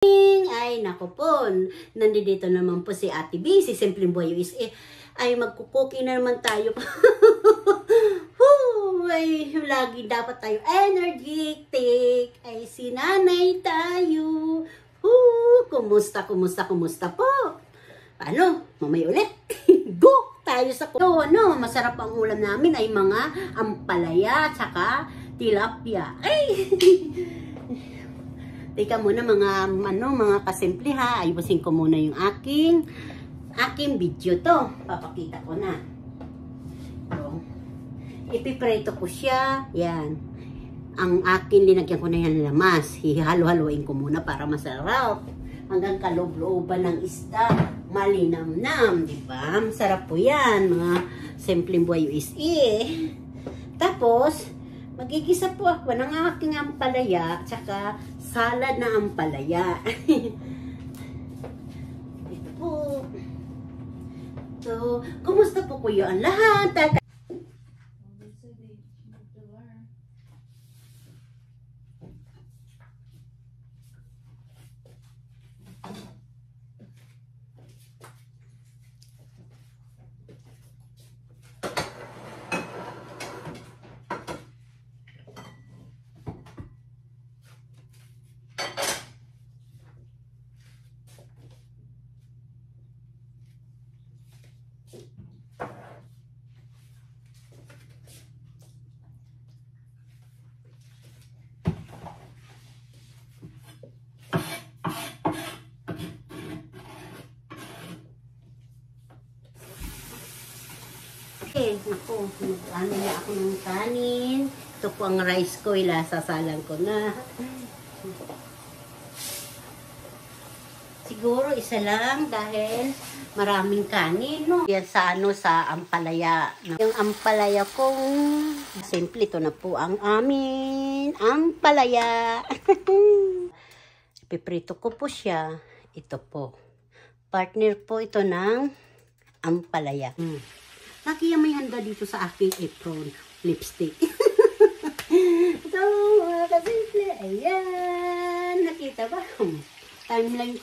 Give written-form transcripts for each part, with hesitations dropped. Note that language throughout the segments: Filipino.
Ay, naku po, nandito naman po si Ate B, si Simpleng Buhay USA. Ay, magkukuki na naman tayo. Ay, lagi dapat tayo energetic. Ay, sinanay tayo. Kumusta po? Ano, mamay ulit. Go! Tayo sa masarap ang ulam namin ay mga ampalaya, tsaka tilapia. Ay! Teka muna mga kasimple ha. Ayusin ko muna yung aking video to. Papakita ko na. So, ipipreto ko siya. Yan. Ang akin, linagyan ko na yan lamas. Hihalo-haloin ko muna para masarap. Hanggang kaloob-looban ng isda. Malinamnam, di ba? Masarap po yan, mga Simpleng Buhay USA. Tapos, magigisa po ako ng aking ampalaya, tsaka salad na ampalaya. Ito po. So, kumusta po kuya ang lahat? Ako, ano na ako ng kanin. Ito po ang rice ko, ilasasalan ko na. Siguro isa lang dahil maraming kanin, no? Yan sa ampalaya. Yung ampalaya kong simple, ito na po ang amin ampalaya. Piprito ko po siya. Ito po. Partner po ito ng ampalaya. Lagi yung may handa dito sa aking apron. Lipstick. Ito, mga kasimple. Ayan. Nakita ba? Timeline.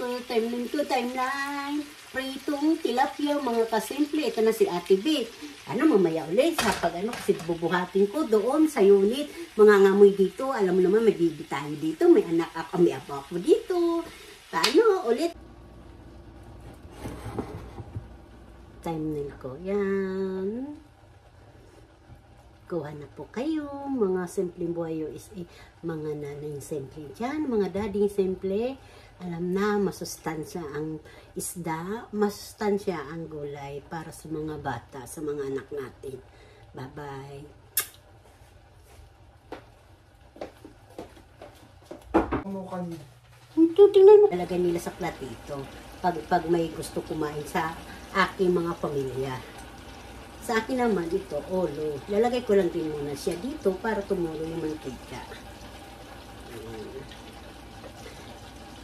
Pritong tilapia, mga kasimple. Ito na si Ate B. Ano, mamaya ulit. Kasi bubuhatin ko doon sa unit. Mga ngamoy dito. Alam mo naman, may bibi tayo dito. May anak ako, may apo ako dito. Paano, ulit. Timeline ko. Yan. Kuha na po kayo, mga Simpleng Buhay USA, mga nanay simple dyan, mga dading simple. Alam na, masustansya ang isda, masustansya ang gulay para sa mga bata, sa mga anak natin. Bye-bye. Tingnan mo. Talaga nila sa platito. Pag may gusto kumain sa aking mga pamilya. Sa akin naman ito, olo. Lalagay ko lang din muna siya dito para tumulo yung mantika.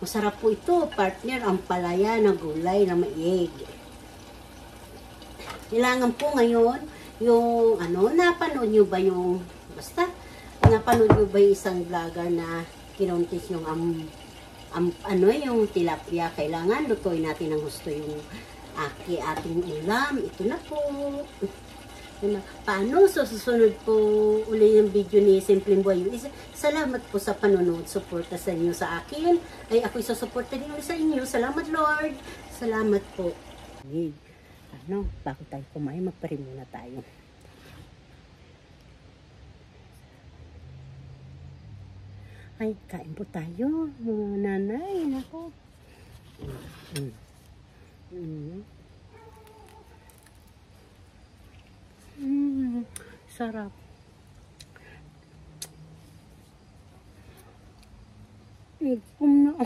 Masarap po ito, partner, ang palaya na gulay na maig. Kailangan po ngayon, yung napanood nyo ba yung, napanood nyo ba yung isang vlogger na kinontes yung yung tilapia. Kailangan lutuin natin ng gusto yung ating ulam. Ito na po. Paano? So, susunod po uli yung video ni Simpleng Buhay USA. Salamat po sa panonood. Suporta sa inyo sa akin. Ay, ako'y susuporta din sa inyo. Salamat, Lord. Salamat po. Bago tayo kumain, magparin muna tayo. Ay, kain po tayo. Nanay, nako. Sarap. Ikom na.